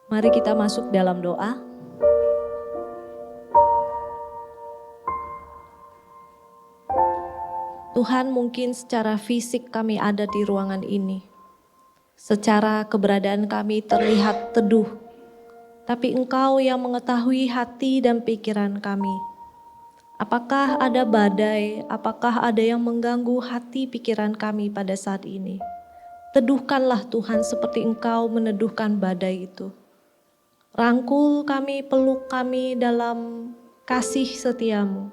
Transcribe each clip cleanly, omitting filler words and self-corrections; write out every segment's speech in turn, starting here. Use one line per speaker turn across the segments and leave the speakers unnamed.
Mari kita masuk dalam doa. Tuhan, mungkin secara fisik kami ada di ruangan ini. Secara keberadaan kami terlihat teduh. Tapi Engkau yang mengetahui hati dan pikiran kami. Apakah ada badai, apakah ada yang mengganggu hati pikiran kami pada saat ini? Teduhkanlah Tuhan seperti Engkau meneduhkan badai itu. Rangkul kami, peluk kami dalam kasih setiamu.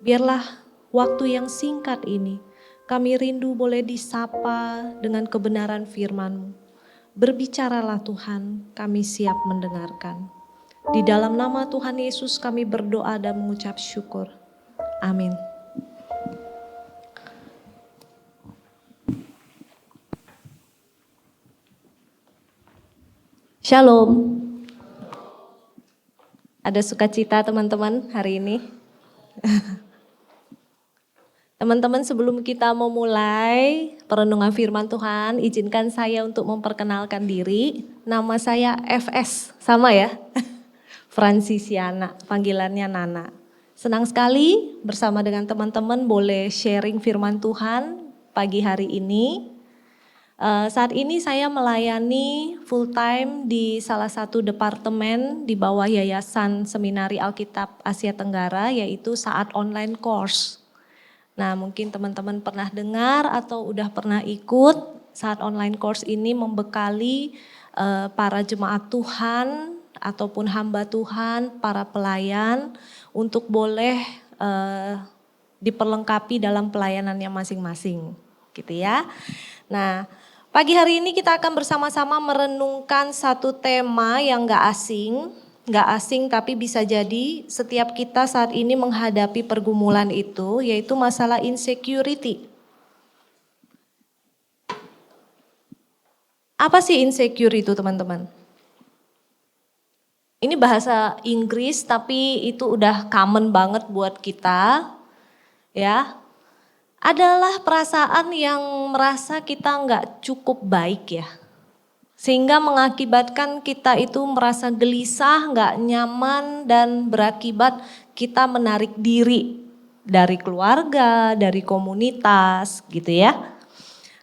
Biarlah waktu yang singkat ini kami rindu boleh disapa dengan kebenaran firman-Mu. Berbicaralah Tuhan, kami siap mendengarkan. Di dalam nama Tuhan Yesus kami berdoa dan mengucap syukur. Amin. Shalom. Ada sukacita teman-teman hari ini? Teman-teman, sebelum kita memulai perenungan firman Tuhan, izinkan saya untuk memperkenalkan diri. Nama saya FS, sama ya? Fransisiana, panggilannya Nana. Senang sekali bersama dengan teman-teman boleh sharing firman Tuhan pagi hari ini. Saat ini saya melayani full time di salah satu departemen di bawah Yayasan Seminari Alkitab Asia Tenggara, yaitu Saat Online Course. Nah, mungkin teman-teman pernah dengar atau udah pernah ikut. Saat Online Course ini membekali para jemaat Tuhan ataupun hamba Tuhan, para pelayan untuk boleh diperlengkapi dalam pelayanannya masing-masing, gitu ya. Nah, pagi hari ini kita akan bersama-sama merenungkan satu tema yang gak asing tapi bisa jadi setiap kita saat ini menghadapi pergumulan itu, yaitu masalah insecurity. Apa sih insecure itu teman-teman? Ini bahasa Inggris tapi itu udah common banget buat kita, ya. Adalah perasaan yang merasa kita nggak cukup baik ya. Sehingga mengakibatkan kita itu merasa gelisah, nggak nyaman dan berakibat kita menarik diri dari keluarga, dari komunitas gitu ya.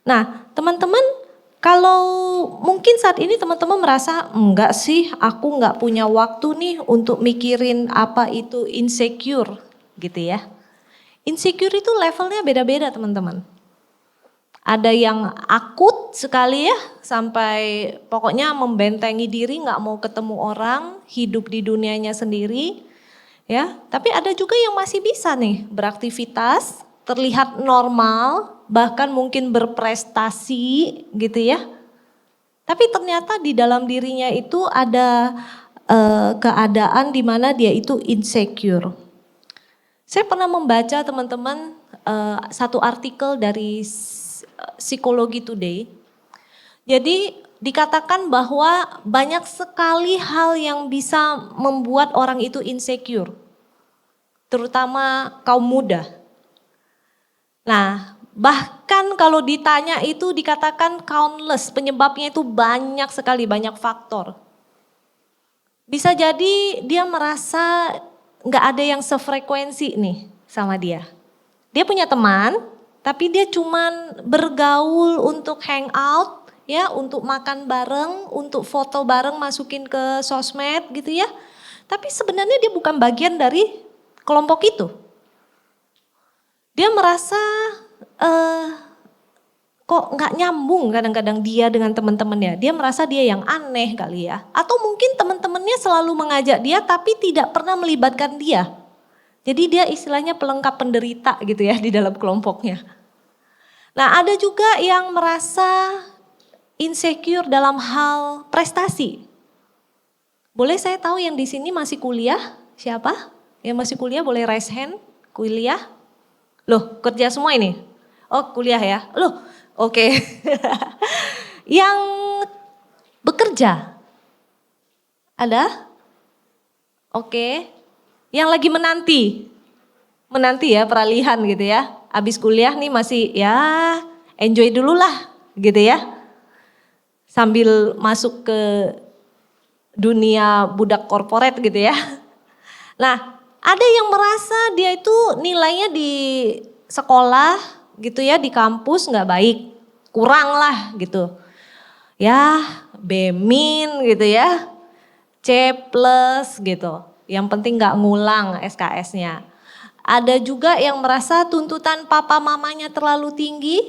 Nah teman-teman, kalau mungkin saat ini teman-teman merasa enggak sih, aku nggak punya waktu nih untuk mikirin apa itu insecure gitu ya. Insecure itu levelnya beda-beda teman-teman. Ada yang akut sekali ya, sampai pokoknya membentengi diri, nggak mau ketemu orang, hidup di dunianya sendiri. Ya, tapi ada juga yang masih bisa nih beraktivitas, terlihat normal, bahkan mungkin berprestasi gitu ya. Tapi ternyata di dalam dirinya itu ada keadaan di mana dia itu insecure. Saya pernah membaca teman-teman satu artikel dari Psikologi Today. Jadi dikatakan bahwa banyak sekali hal yang bisa membuat orang itu insecure. Terutama kaum muda. Nah, bahkan kalau ditanya itu dikatakan countless, penyebabnya itu banyak sekali, banyak faktor. Bisa jadi dia merasa nggak ada yang sefrekuensi nih sama dia. Dia punya teman, tapi dia cuman bergaul untuk hangout, ya, untuk makan bareng, untuk foto bareng, masukin ke sosmed gitu ya. Tapi sebenarnya dia bukan bagian dari kelompok itu. Dia merasa kok nggak nyambung kadang-kadang dia dengan teman-temannya. Dia merasa dia yang aneh kali ya. Atau mungkin teman-temannya selalu mengajak dia tapi tidak pernah melibatkan dia. Jadi dia istilahnya pelengkap penderita gitu ya di dalam kelompoknya. Nah, ada juga yang merasa insecure dalam hal prestasi. Boleh saya tahu yang di sini masih kuliah? Siapa? Yang masih kuliah boleh raise hand, kuliah. Loh, kerja semua ini? Oh, kuliah ya. Loh, oke. Yang bekerja? Ada? Oke. Yang lagi menanti ya peralihan gitu ya. Habis kuliah nih masih ya enjoy dulu lah gitu ya. Sambil masuk ke dunia budak korporat gitu ya. Nah, ada yang merasa dia itu nilainya di sekolah gitu ya, di kampus nggak baik, kurang lah gitu. Ya, B- gitu ya, C+ gitu. Yang penting nggak ngulang SKS-nya. Ada juga yang merasa tuntutan papa mamanya terlalu tinggi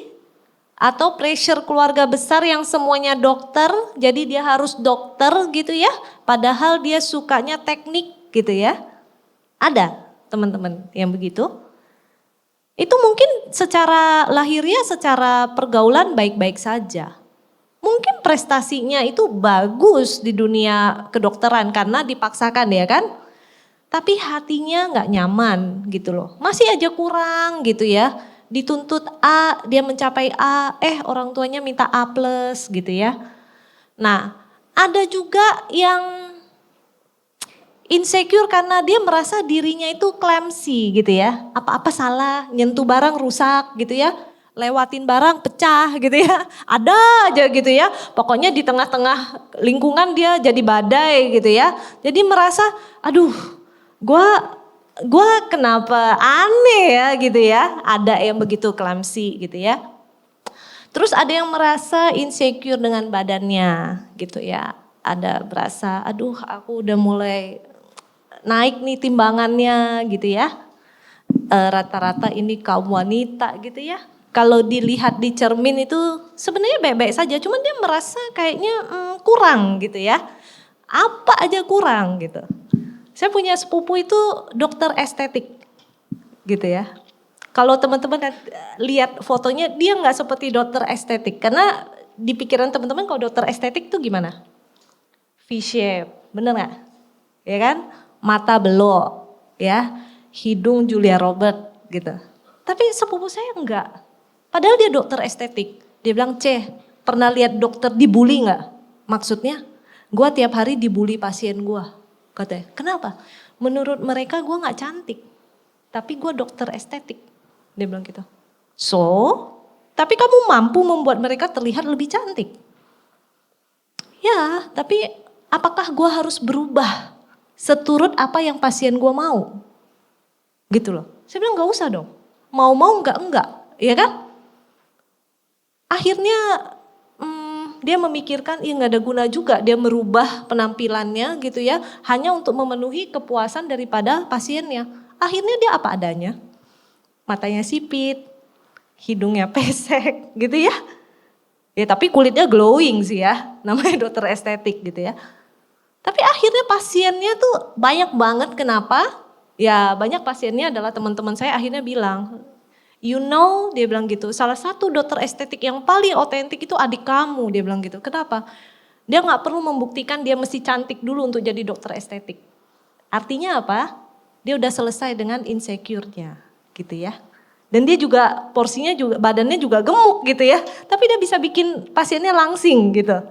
atau pressure keluarga besar yang semuanya dokter, jadi dia harus dokter gitu ya. Padahal dia sukanya teknik gitu ya. Ada teman-teman yang begitu. Itu mungkin secara lahiriah, secara pergaulan baik-baik saja. Mungkin prestasinya itu bagus di dunia kedokteran karena dipaksakan ya kan. Tapi hatinya nggak nyaman gitu loh. Masih aja kurang gitu ya. Dituntut A, dia mencapai A, orang tuanya minta A+ gitu ya. Nah, ada juga yang insecure karena dia merasa dirinya itu clumsy gitu ya. Apa-apa salah, nyentuh barang rusak gitu ya. Lewatin barang pecah gitu ya. Ada aja gitu ya. Pokoknya di tengah-tengah lingkungan dia jadi badai gitu ya. Jadi merasa aduh gua kenapa aneh ya gitu ya. Ada yang begitu clumsy gitu ya. Terus ada yang merasa insecure dengan badannya gitu ya. Ada berasa aduh aku udah mulai naik nih timbangannya gitu ya. Rata-rata ini kaum wanita gitu ya. Kalau dilihat di cermin itu sebenarnya baik-baik saja, cuman dia merasa kayaknya kurang gitu ya. Apa aja kurang gitu. Saya punya sepupu itu dokter estetik gitu ya. Kalau teman-teman lihat fotonya dia nggak seperti dokter estetik karena di pikiran teman-teman kalau dokter estetik itu gimana? V-shape, bener nggak? Ya kan? Mata belok, ya, hidung Julia Robert gitu. Tapi sepupu saya enggak. Padahal dia dokter estetik. Dia bilang, pernah lihat dokter dibully nggak? Maksudnya, gue tiap hari dibully pasien gue. Katanya, kenapa? Menurut mereka gue nggak cantik. Tapi gue dokter estetik. Dia bilang gitu. So, tapi kamu mampu membuat mereka terlihat lebih cantik. Ya, tapi apakah gue harus berubah seturut apa yang pasien gue mau? Gitu loh. Saya bilang gak usah dong. Mau-mau enggak, ya kan? Akhirnya dia memikirkan ya gak ada guna juga dia merubah penampilannya gitu ya. Hanya untuk memenuhi kepuasan daripada pasiennya. Akhirnya dia apa adanya. Matanya sipit, hidungnya pesek gitu ya. Ya tapi kulitnya glowing sih ya, namanya dokter estetik gitu ya. Tapi akhirnya pasiennya tuh banyak banget, kenapa? Ya banyak pasiennya adalah teman-teman saya akhirnya bilang, you know, dia bilang gitu, salah satu dokter estetik yang paling otentik itu adik kamu, dia bilang gitu. Kenapa? Dia gak perlu membuktikan dia mesti cantik dulu untuk jadi dokter estetik. Artinya apa? Dia udah selesai dengan insecure-nya gitu ya. Dan dia juga porsinya juga badannya juga gemuk gitu ya. Tapi dia bisa bikin pasiennya langsing gitu.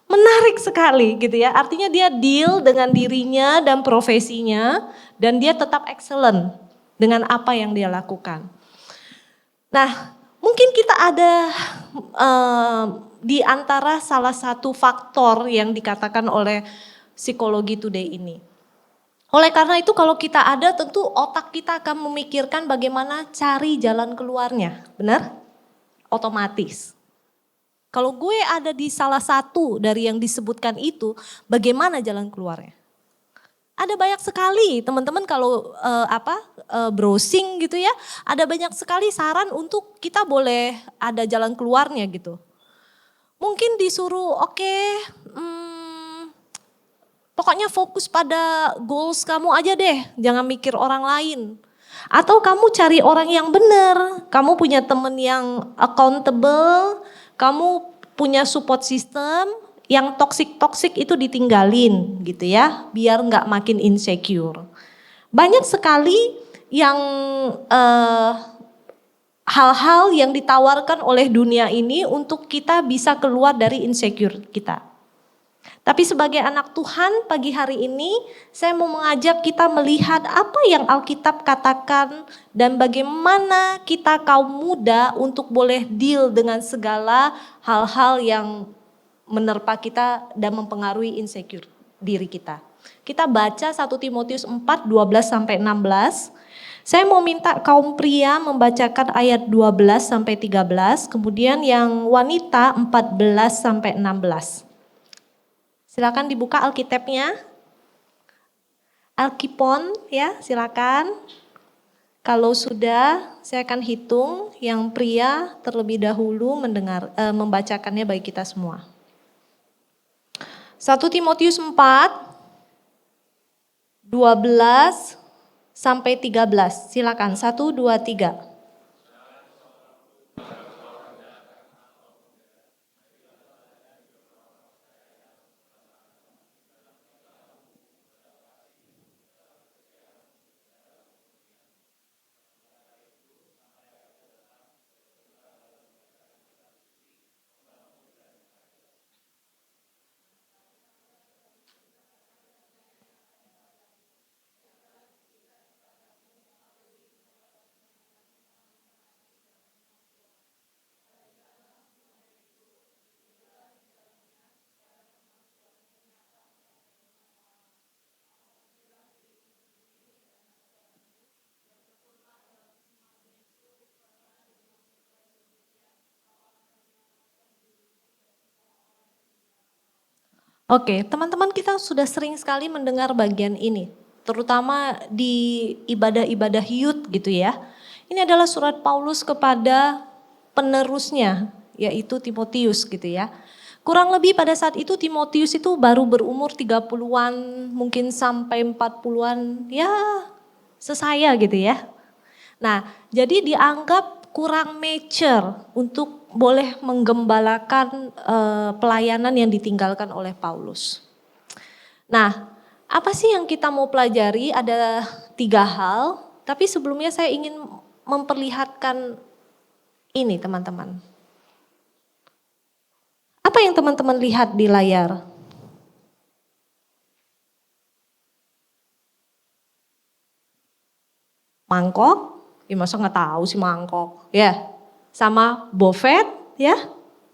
Menarik sekali gitu ya. Artinya dia deal dengan dirinya dan profesinya dan dia tetap excellent dengan apa yang dia lakukan. Nah, mungkin kita ada di antara salah satu faktor yang dikatakan oleh psikologi today ini. Oleh karena itu kalau kita ada tentu otak kita akan memikirkan bagaimana cari jalan keluarnya, benar? Otomatis. Kalau gue ada di salah satu dari yang disebutkan itu, bagaimana jalan keluarnya? Ada banyak sekali teman-teman kalau browsing gitu ya, ada banyak sekali saran untuk kita boleh ada jalan keluarnya gitu. Mungkin disuruh pokoknya fokus pada goals kamu aja deh, jangan mikir orang lain. Atau kamu cari orang yang benar, kamu punya temen yang accountable, kamu punya support system, yang toxic itu ditinggalin gitu ya, biar nggak makin insecure. Banyak sekali yang hal-hal yang ditawarkan oleh dunia ini untuk kita bisa keluar dari insecure kita. Tapi sebagai anak Tuhan pagi hari ini saya mau mengajak kita melihat apa yang Alkitab katakan dan bagaimana kita kaum muda untuk boleh deal dengan segala hal-hal yang menerpa kita dan mempengaruhi insecure diri kita. Kita baca 1 Timotius 4, 12-16. Saya mau minta kaum pria membacakan ayat 12-13, kemudian yang wanita 14-16. Silakan dibuka Alkitabnya. Alkipon ya, silakan. Kalau sudah, saya akan hitung yang pria terlebih dahulu membacakannya bagi kita semua. 1 Timotius 4, 12-13. Silakan, 1, 2, 3. Oke, teman-teman kita sudah sering sekali mendengar bagian ini, terutama di ibadah-ibadah youth gitu ya. Ini adalah surat Paulus kepada penerusnya, yaitu Timotius gitu ya. Kurang lebih pada saat itu Timotius itu baru berumur 30-an, mungkin sampai 40-an, ya sesaya gitu ya. Nah, jadi dianggap kurang mature untuk boleh menggembalakan pelayanan yang ditinggalkan oleh Paulus. Nah, apa sih yang kita mau pelajari? Ada 3 hal, tapi sebelumnya saya ingin memperlihatkan ini teman-teman. Apa yang teman-teman lihat di layar? Mangkok? Ya masa nggak tahu sih mangkok, ya. Sama bofet, ya.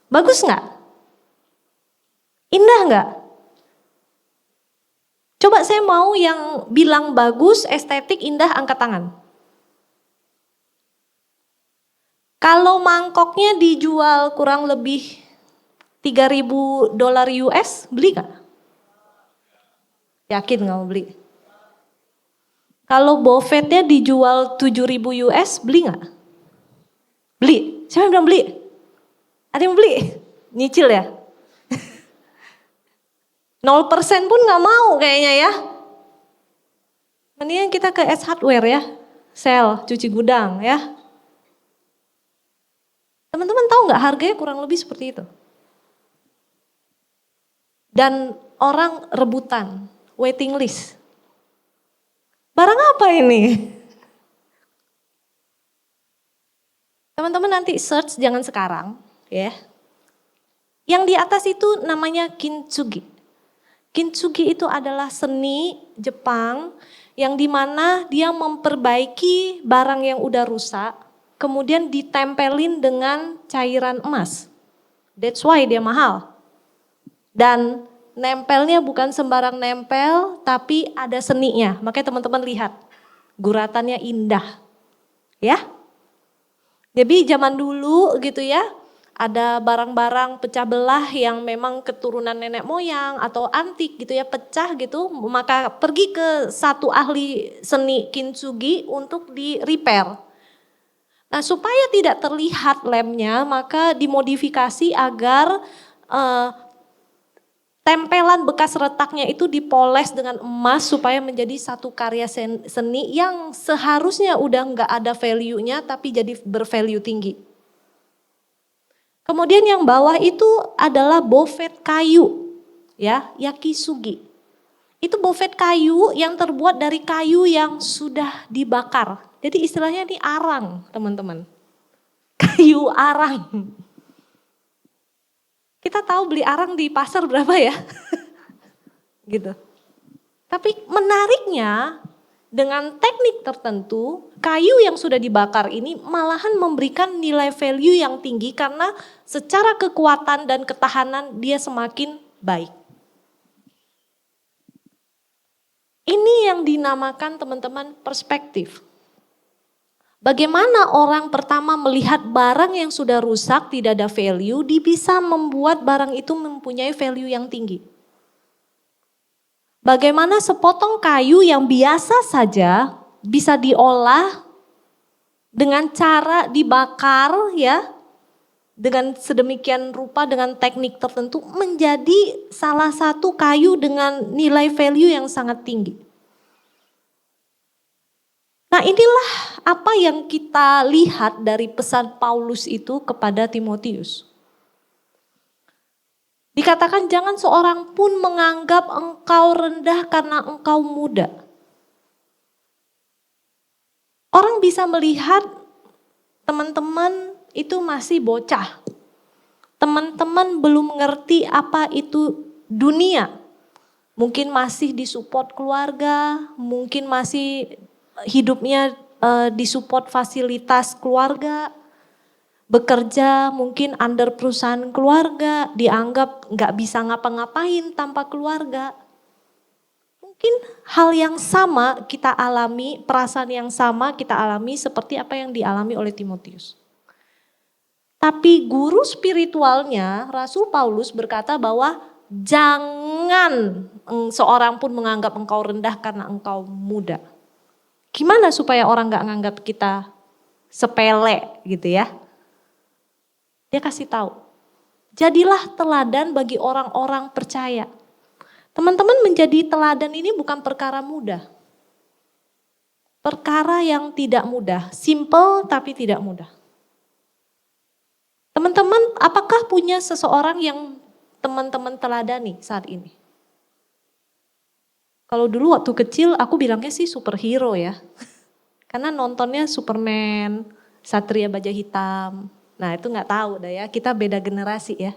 Bagus nggak? Indah nggak? Coba saya mau yang bilang bagus, estetik, indah, angkat tangan. Kalau mangkoknya dijual kurang lebih $3.000 US, beli nggak? Yakin nggak mau beli? Kalau bofetnya dijual 7.000 US, beli nggak? Beli. Siapa yang bilang beli? Ada yang beli? Nyicil ya? 0% pun nggak mau kayaknya ya. Mendingan kita ke S Hardware ya. Sel, cuci gudang ya. Teman-teman tahu nggak harganya kurang lebih seperti itu? Dan orang rebutan, waiting list. Barang apa ini? Teman-teman nanti search, jangan sekarang ya. Yang di atas itu namanya kintsugi. Kintsugi itu adalah seni Jepang yang dimana dia memperbaiki barang yang udah rusak, kemudian ditempelin dengan cairan emas. That's why dia mahal. Dan nempelnya bukan sembarang nempel, tapi ada seninya. Makanya teman-teman lihat, guratannya indah. Ya. Jadi zaman dulu gitu ya, ada barang-barang pecah belah yang memang keturunan nenek moyang atau antik gitu ya, pecah gitu, maka pergi ke satu ahli seni kintsugi untuk di repair. Nah, supaya tidak terlihat lemnya, maka dimodifikasi agar tempelan bekas retaknya itu dipoles dengan emas supaya menjadi satu karya seni yang seharusnya udah nggak ada value-nya tapi jadi bervalue tinggi. Kemudian yang bawah itu adalah bofet kayu, ya, yakisugi. Itu bofet kayu yang terbuat dari kayu yang sudah dibakar. Jadi istilahnya ini arang, teman-teman. Kayu arang. Kita tahu beli arang di pasar berapa ya? Gitu. Tapi menariknya dengan teknik tertentu, kayu yang sudah dibakar ini malahan memberikan nilai value yang tinggi karena secara kekuatan dan ketahanan dia semakin baik. yang dinamakan teman-teman perspektif. Bagaimana orang pertama melihat barang yang sudah rusak, tidak ada value, dia bisa membuat barang itu mempunyai value yang tinggi. Bagaimana sepotong kayu yang biasa saja bisa diolah dengan cara dibakar ya, dengan sedemikian rupa, dengan teknik tertentu menjadi salah satu kayu dengan nilai value yang sangat tinggi. Nah, inilah apa yang kita lihat dari pesan Paulus itu kepada Timotius. Dikatakan jangan seorang pun menganggap engkau rendah karena engkau muda. Orang bisa melihat teman-teman itu masih bocah. Teman-teman belum mengerti apa itu dunia. Mungkin masih disupport keluarga, mungkin masih hidupnya disupport fasilitas keluarga. Bekerja mungkin under perusahaan keluarga, dianggap nggak bisa ngapa-ngapain tanpa keluarga. Mungkin hal yang sama kita alami, perasaan yang sama kita alami seperti apa yang dialami oleh Timotius. Tapi guru spiritualnya, Rasul Paulus berkata bahwa jangan seorang pun menganggap engkau rendah karena engkau muda. Gimana supaya orang gak menganggap kita sepele gitu ya? Dia kasih tahu, jadilah teladan bagi orang-orang percaya. Teman-teman, menjadi teladan ini bukan perkara mudah. Perkara yang tidak mudah, simple tapi tidak mudah. Teman-teman, apakah punya seseorang yang teman-teman teladani saat ini? Kalau dulu waktu kecil aku bilangnya sih superhero ya. Karena nontonnya Superman, Satria Baja Hitam. Nah itu gak tahu dah ya, kita beda generasi ya.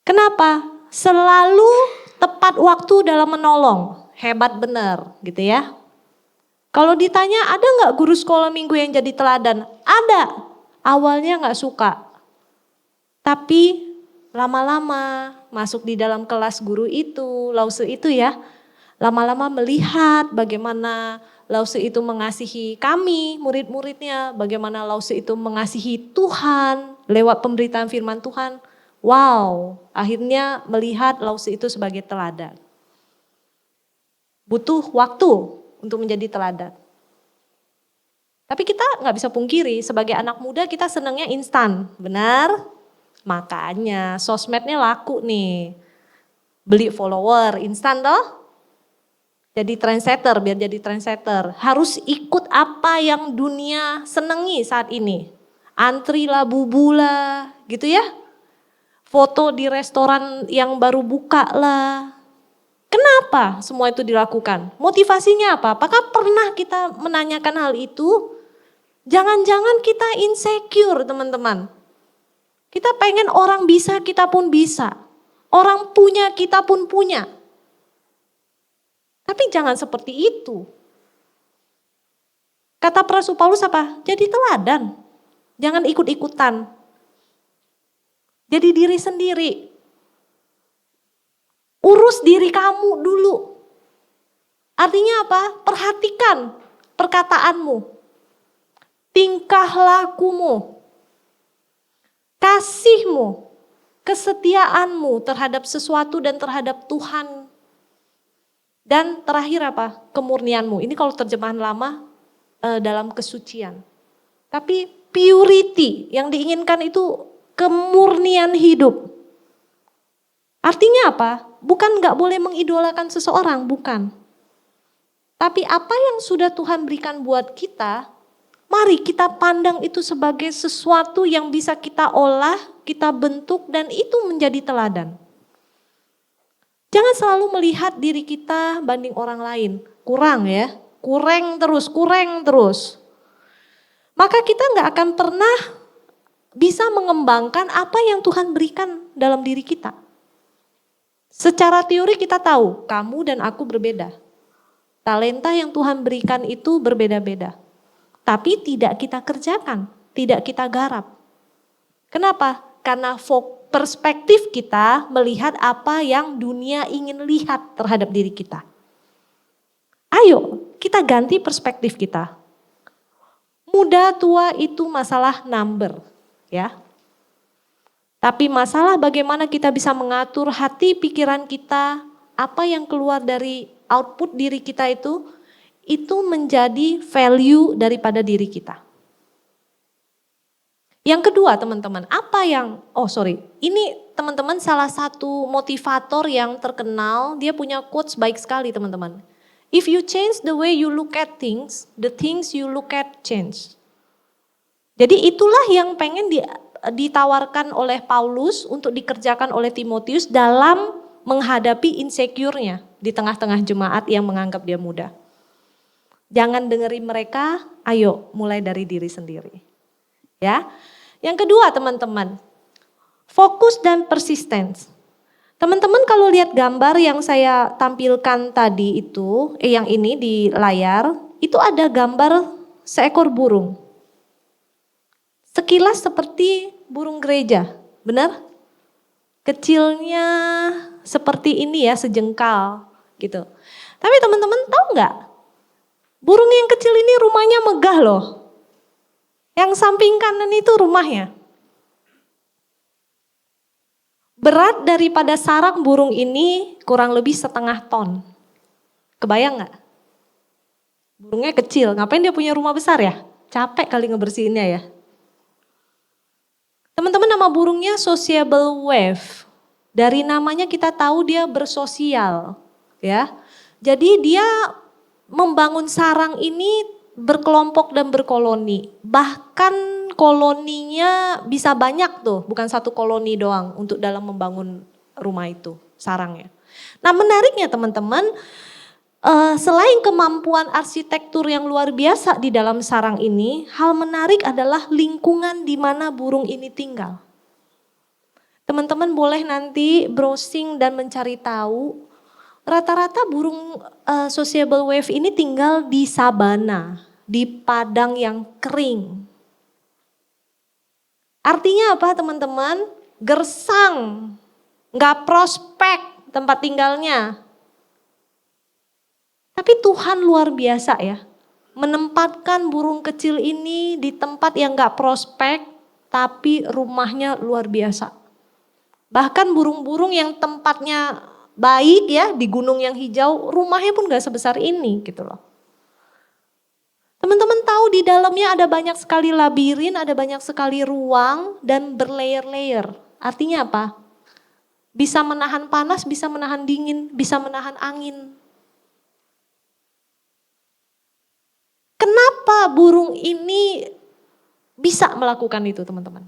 Kenapa? Selalu tepat waktu dalam menolong, hebat bener gitu ya. Kalau ditanya ada gak guru sekolah minggu yang jadi teladan? Ada, awalnya gak suka. Tapi lama-lama masuk di dalam kelas guru itu, lause itu ya. Lama-lama melihat bagaimana lause itu mengasihi kami, murid-muridnya. Bagaimana lause itu mengasihi Tuhan lewat pemberitaan firman Tuhan. Wow, akhirnya melihat lause itu sebagai teladan. Butuh waktu untuk menjadi teladan. Tapi kita gak bisa pungkiri, sebagai anak muda kita senangnya instan, benar? Makanya sosmednya laku nih. Beli follower, instan toh? Jadi trendsetter, biar jadi trendsetter. Harus ikut apa yang dunia senengi saat ini. Antri lah, bubu lah, gitu ya. Foto di restoran yang baru buka lah. Kenapa semua itu dilakukan? Motivasinya apa? Apakah pernah kita menanyakan hal itu? Jangan-jangan kita insecure teman-teman. Kita pengen orang bisa, kita pun bisa. Orang punya, kita pun punya. Tapi jangan seperti itu. Kata Rasul Paulus apa? Jadi teladan. Jangan ikut-ikutan. Jadi diri sendiri. Urus diri kamu dulu. Artinya apa? Perhatikan perkataanmu. Tingkah lakumu. Kasihmu. Kesetiaanmu terhadap sesuatu dan terhadap Tuhan. Dan terakhir apa? Kemurnianmu. Ini kalau terjemahan lama dalam kesucian. Tapi purity yang diinginkan itu kemurnian hidup. Artinya apa? Bukan gak boleh mengidolakan seseorang, bukan. Tapi apa yang sudah Tuhan berikan buat kita, mari kita pandang itu sebagai sesuatu yang bisa kita olah, kita bentuk dan itu menjadi teladan. Jangan selalu melihat diri kita banding orang lain. Kurang ya, kurang terus. Maka kita gak akan pernah bisa mengembangkan apa yang Tuhan berikan dalam diri kita. Secara teori kita tahu, kamu dan aku berbeda. Talenta yang Tuhan berikan itu berbeda-beda. Tapi tidak kita kerjakan, tidak kita garap. Kenapa? Karena perspektif kita melihat apa yang dunia ingin lihat terhadap diri kita. Ayo kita ganti perspektif kita. Muda tua itu masalah number, ya. Tapi masalah bagaimana kita bisa mengatur hati pikiran kita, apa yang keluar dari output diri kita itu menjadi value daripada diri kita. Yang kedua teman-teman, ini teman-teman salah satu motivator yang terkenal, dia punya quotes baik sekali teman-teman. If you change the way you look at things, the things you look at change. Jadi itulah yang pengen ditawarkan oleh Paulus untuk dikerjakan oleh Timotius dalam menghadapi insecure-nya di tengah-tengah jemaat yang menganggap dia muda. Jangan dengerin mereka, ayo mulai dari diri sendiri. Ya. Yang kedua teman-teman, fokus dan persistence. Teman-teman kalau lihat gambar yang saya tampilkan tadi itu, yang ini di layar, itu ada gambar seekor burung. Sekilas seperti burung gereja, benar? Kecilnya seperti ini ya, sejengkal gitu. Tapi teman-teman tahu nggak? Burung yang kecil ini rumahnya megah loh. Yang samping kanan itu rumahnya. Berat daripada sarang burung ini kurang lebih 1,5 ton. Kebayang nggak? Burungnya kecil, ngapain dia punya rumah besar ya? Capek kali ngebersihinnya ya. Teman-teman, nama burungnya sociable wave. Dari namanya kita tahu dia bersosial, ya. Jadi dia membangun sarang ini berkelompok dan berkoloni. Bahkan koloninya bisa banyak tuh, bukan satu koloni doang untuk dalam membangun rumah itu, sarangnya. Nah menariknya teman-teman, selain kemampuan arsitektur yang luar biasa di dalam sarang ini, hal menarik adalah lingkungan di mana burung ini tinggal. Teman-teman boleh nanti browsing dan mencari tahu, rata-rata burung sociable wave ini tinggal di sabana, di padang yang kering. Artinya apa teman-teman? Gersang, nggak prospek tempat tinggalnya. Tapi Tuhan luar biasa ya, menempatkan burung kecil ini di tempat yang nggak prospek, tapi rumahnya luar biasa. Bahkan burung-burung yang tempatnya baik ya, di gunung yang hijau, rumahnya pun gak sebesar ini gitu loh. Teman-teman tahu di dalamnya ada banyak sekali labirin, ada banyak sekali ruang dan berlayer-layer. Artinya apa? Bisa menahan panas, bisa menahan dingin, bisa menahan angin. Kenapa burung ini bisa melakukan itu teman-teman?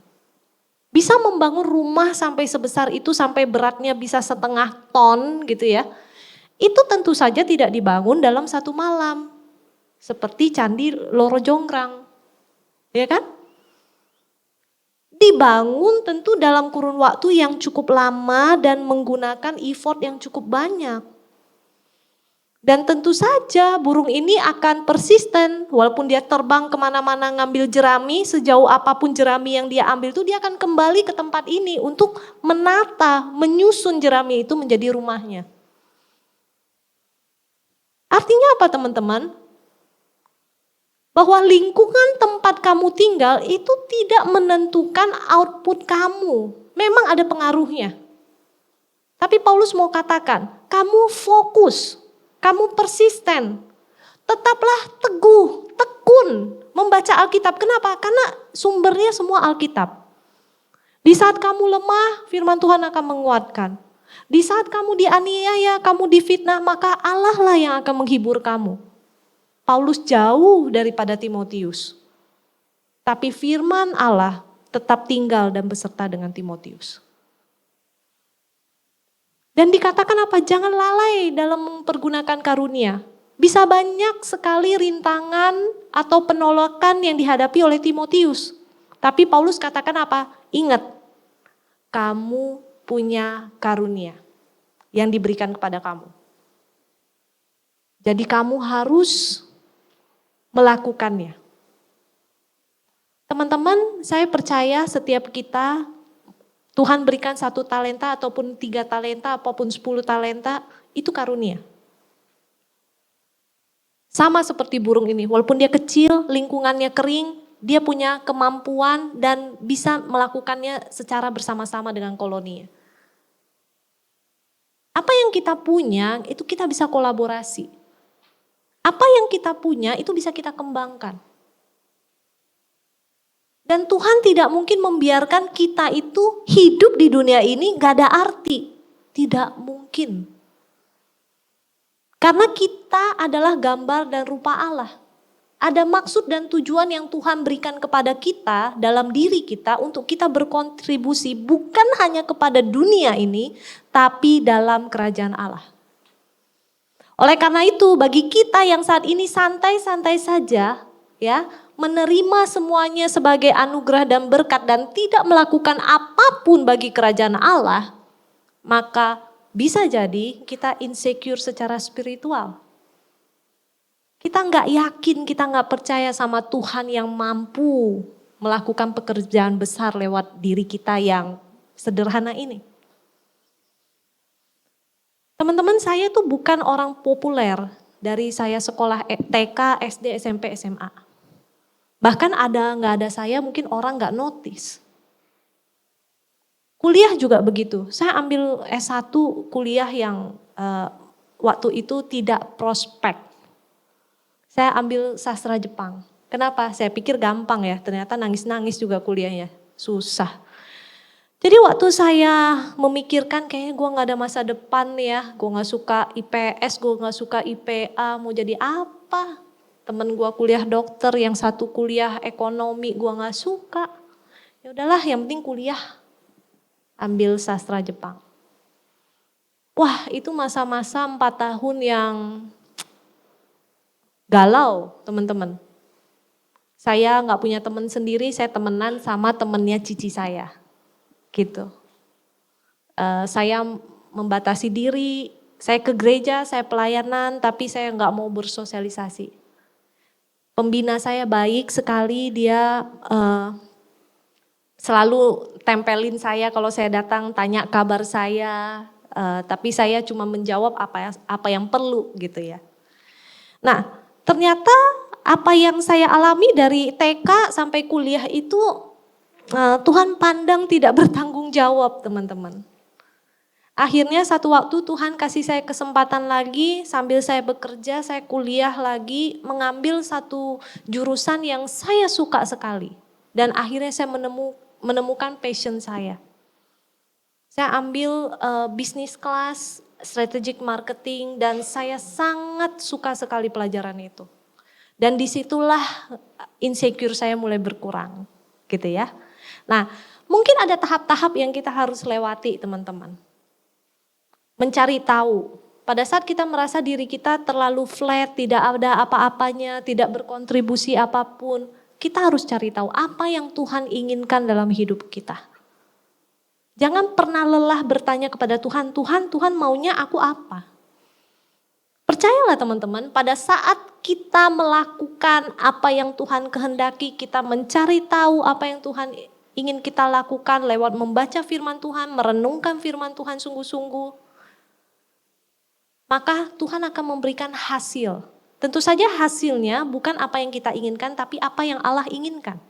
Bisa membangun rumah sampai sebesar itu, sampai beratnya bisa 1,5 ton gitu ya. Itu tentu saja tidak dibangun dalam 1 malam. Seperti Candi Loro Jonggrang. Ya kan? Dibangun tentu dalam kurun waktu yang cukup lama dan menggunakan effort yang cukup banyak. Dan tentu saja burung ini akan persisten, walaupun dia terbang kemana-mana ngambil jerami, sejauh apapun jerami yang dia ambil itu dia akan kembali ke tempat ini untuk menata, menyusun jerami itu menjadi rumahnya. Artinya apa teman-teman? Bahwa lingkungan tempat kamu tinggal itu tidak menentukan output kamu. Memang ada pengaruhnya. Tapi Paulus mau katakan, kamu fokus. Kamu persisten, tetaplah teguh, tekun membaca Alkitab. Kenapa? Karena sumbernya semua Alkitab. Di saat kamu lemah, firman Tuhan akan menguatkan. Di saat kamu dianiaya, kamu difitnah, maka Allah lah yang akan menghibur kamu. Paulus jauh daripada Timotius. Tapi firman Allah tetap tinggal dan beserta dengan Timotius. Dan dikatakan apa? Jangan lalai dalam mempergunakan karunia. Bisa banyak sekali rintangan atau penolakan yang dihadapi oleh Timotius. Tapi Paulus katakan apa? Ingat, kamu punya karunia yang diberikan kepada kamu. Jadi kamu harus melakukannya. Teman-teman, saya percaya setiap kita Tuhan berikan 1 talenta ataupun 3 talenta apapun 10 talenta, itu karunia. Sama seperti burung ini, walaupun dia kecil, lingkungannya kering, dia punya kemampuan dan bisa melakukannya secara bersama-sama dengan koloninya. Apa yang kita punya itu kita bisa kolaborasi. Apa yang kita punya itu bisa kita kembangkan. Dan Tuhan tidak mungkin membiarkan kita itu hidup di dunia ini gak ada arti. Tidak mungkin. Karena kita adalah gambar dan rupa Allah. Ada maksud dan tujuan yang Tuhan berikan kepada kita dalam diri kita untuk kita berkontribusi bukan hanya kepada dunia ini, tapi dalam kerajaan Allah. Oleh karena itu bagi kita yang saat ini santai-santai saja ya, menerima semuanya sebagai anugerah dan berkat dan tidak melakukan apapun bagi kerajaan Allah, maka bisa jadi kita insecure secara spiritual. Kita nggak yakin, kita nggak percaya sama Tuhan yang mampu melakukan pekerjaan besar lewat diri kita yang sederhana ini. Teman-teman, saya tuh bukan orang populer dari saya sekolah TK, SD, SMP, SMA. Bahkan nggak ada saya mungkin orang nggak notice. Kuliah juga begitu, saya ambil S1 kuliah yang waktu itu tidak prospek. Saya ambil sastra Jepang. Kenapa? Saya pikir gampang ya, ternyata nangis-nangis juga kuliahnya, susah. Jadi waktu saya memikirkan kayaknya gue gak ada masa depan ya, gue gak suka IPS, gue gak suka IPA, mau jadi apa? Temen gue kuliah dokter, yang satu kuliah ekonomi, gue gak suka. Ya udahlah, yang penting kuliah. Ambil sastra Jepang. Wah, itu masa-masa 4 tahun yang galau, teman-teman. Saya nggak punya teman sendiri, saya temenan sama temennya cici saya, gitu. Saya membatasi diri, saya ke gereja, saya pelayanan, tapi saya nggak mau bersosialisasi. Pembina saya baik sekali, dia selalu tempelin saya kalau saya datang, tanya kabar saya, tapi saya cuma menjawab apa yang perlu gitu ya. Nah, ternyata apa yang saya alami dari TK sampai kuliah itu Tuhan pandang tidak bertanggung jawab, teman-teman. Akhirnya satu waktu Tuhan kasih saya kesempatan lagi, sambil saya bekerja, saya kuliah lagi, mengambil satu jurusan yang saya suka sekali. Dan akhirnya saya menemukan passion saya. Saya ambil bisnis kelas, strategic marketing, dan saya sangat suka sekali pelajaran itu. Dan disitulah insecure saya mulai berkurang, gitu ya. Nah, mungkin ada tahap-tahap yang kita harus lewati, teman-teman. Mencari tahu, pada saat kita merasa diri kita terlalu flat, tidak ada apa-apanya, tidak berkontribusi apapun, kita harus cari tahu apa yang Tuhan inginkan dalam hidup kita. Jangan pernah lelah bertanya kepada Tuhan, Tuhan maunya aku apa? Percayalah teman-teman, pada saat kita melakukan apa yang Tuhan kehendaki, kita mencari tahu apa yang Tuhan ingin kita lakukan lewat membaca firman Tuhan, merenungkan firman Tuhan sungguh-sungguh, maka Tuhan akan memberikan hasil. Tentu saja hasilnya bukan apa yang kita inginkan, tapi apa yang Allah inginkan.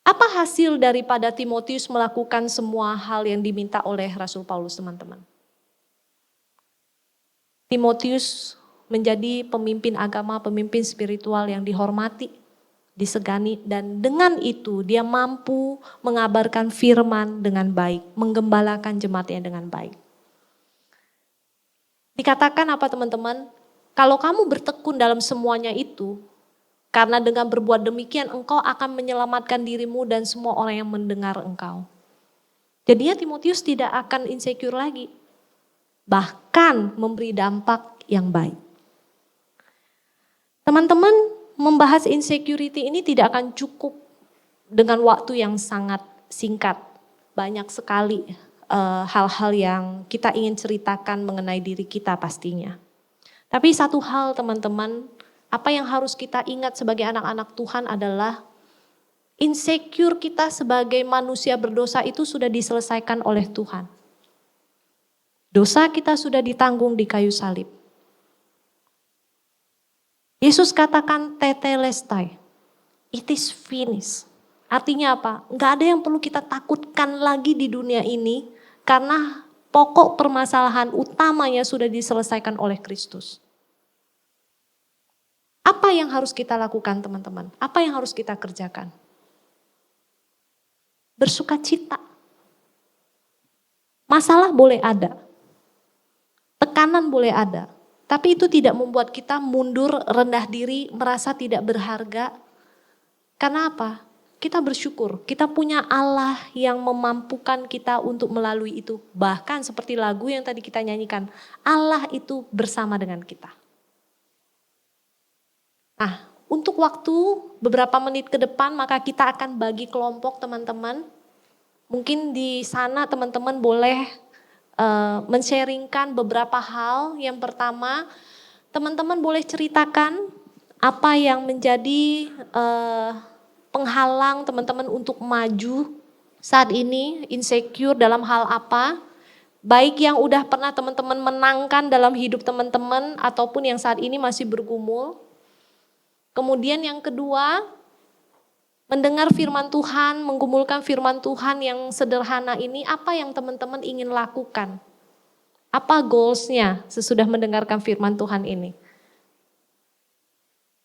Apa hasil daripada Timotius melakukan semua hal yang diminta oleh Rasul Paulus, teman-teman? Timotius menjadi pemimpin agama, pemimpin spiritual yang dihormati, disegani, dan dengan itu dia mampu mengabarkan firman dengan baik, menggembalakan jemaatnya dengan baik. Dikatakan apa teman-teman? Kalau kamu bertekun dalam semuanya itu, karena dengan berbuat demikian engkau akan menyelamatkan dirimu dan semua orang yang mendengar engkau. Jadinya Timotius tidak akan insecure lagi. Bahkan memberi dampak yang baik. Teman-teman, membahas insecurity ini tidak akan cukup dengan waktu yang sangat singkat. Banyak sekali hal-hal yang kita ingin ceritakan mengenai diri kita pastinya. Tapi satu hal teman-teman, apa yang harus kita ingat sebagai anak-anak Tuhan adalah Insecure kita sebagai manusia berdosa itu sudah diselesaikan oleh Tuhan. Dosa kita sudah ditanggung di kayu salib. Yesus katakan tetelestai, it is finished. Artinya apa? Enggak ada yang perlu kita takutkan lagi di dunia ini karena pokok permasalahan utamanya sudah diselesaikan oleh Kristus. Apa yang harus kita lakukan teman-teman? Apa yang harus kita kerjakan? Bersukacita. Masalah boleh ada, tekanan boleh ada, tapi itu tidak membuat kita mundur, rendah diri, merasa tidak berharga. Karena apa? Kita bersyukur, kita punya Allah yang memampukan kita untuk melalui itu. Bahkan seperti lagu yang tadi kita nyanyikan, Allah itu bersama dengan kita. Nah, untuk waktu beberapa menit ke depan maka kita akan bagi kelompok teman-teman. Mungkin di sana teman-teman boleh men-sharingkan beberapa hal. Yang pertama, teman-teman boleh ceritakan apa yang menjadi penghalang teman-teman untuk maju saat ini, insecure dalam hal apa. Baik yang udah pernah teman-teman menangkan dalam hidup teman-teman ataupun yang saat ini masih bergumul. Kemudian yang kedua, mendengar firman Tuhan, menggumulkan firman Tuhan yang sederhana ini, apa yang teman-teman ingin lakukan? Apa goals-nya sesudah mendengarkan firman Tuhan ini?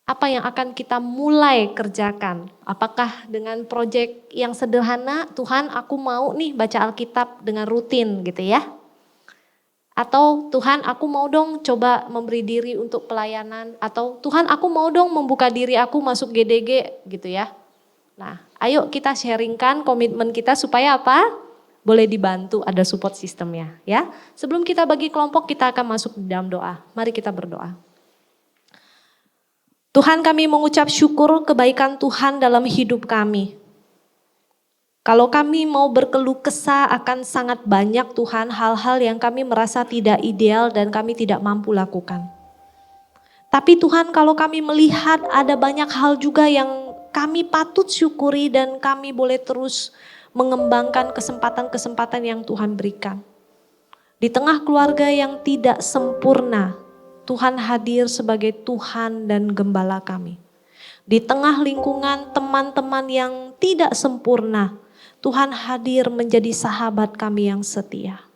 Apa yang akan kita mulai kerjakan? Apakah dengan proyek yang sederhana, Tuhan aku mau nih baca Alkitab dengan rutin gitu ya? Atau Tuhan aku mau dong coba memberi diri untuk pelayanan. Atau Tuhan aku mau dong membuka diri aku masuk GDG gitu ya. Nah ayo kita sharingkan komitmen kita supaya apa? Boleh dibantu, ada support sistemnya ya. Sebelum kita bagi kelompok kita akan masuk di dalam doa. Mari kita berdoa. Tuhan kami mengucap syukur kebaikan Tuhan dalam hidup kami. Kalau kami mau berkeluh kesah akan sangat banyak Tuhan hal-hal yang kami merasa tidak ideal dan kami tidak mampu lakukan. Tapi Tuhan kalau kami melihat ada banyak hal juga yang kami patut syukuri dan kami boleh terus mengembangkan kesempatan-kesempatan yang Tuhan berikan. Di tengah keluarga yang tidak sempurna, Tuhan hadir sebagai Tuhan dan gembala kami. Di tengah lingkungan teman-teman yang tidak sempurna, Tuhan hadir menjadi sahabat kami yang setia.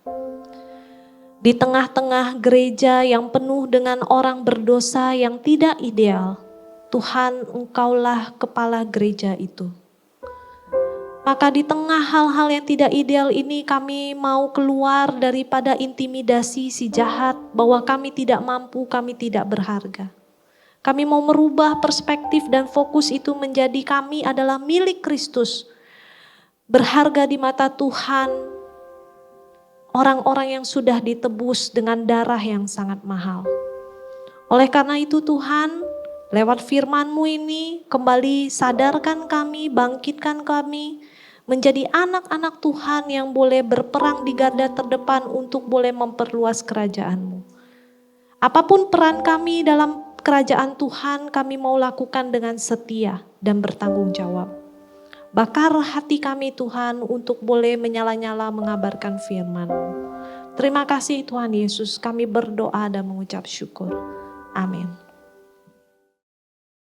Di tengah-tengah gereja yang penuh dengan orang berdosa yang tidak ideal, Tuhan Engkaulah kepala gereja itu. Maka di tengah hal-hal yang tidak ideal ini kami mau keluar daripada intimidasi si jahat bahwa kami tidak mampu, kami tidak berharga. Kami mau merubah perspektif dan fokus itu menjadi kami adalah milik Kristus. Berharga di mata Tuhan, orang-orang yang sudah ditebus dengan darah yang sangat mahal. Oleh karena itu Tuhan, lewat firman-Mu ini kembali sadarkan kami, bangkitkan kami, menjadi anak-anak Tuhan yang boleh berperang di garda terdepan untuk boleh memperluas kerajaan-Mu. Apapun peran kami dalam kerajaan Tuhan, kami mau lakukan dengan setia dan bertanggung jawab. Bakar hati kami Tuhan untuk boleh menyala-nyala mengabarkan firman-Mu. Terima kasih Tuhan Yesus, kami berdoa dan mengucap syukur. Amin.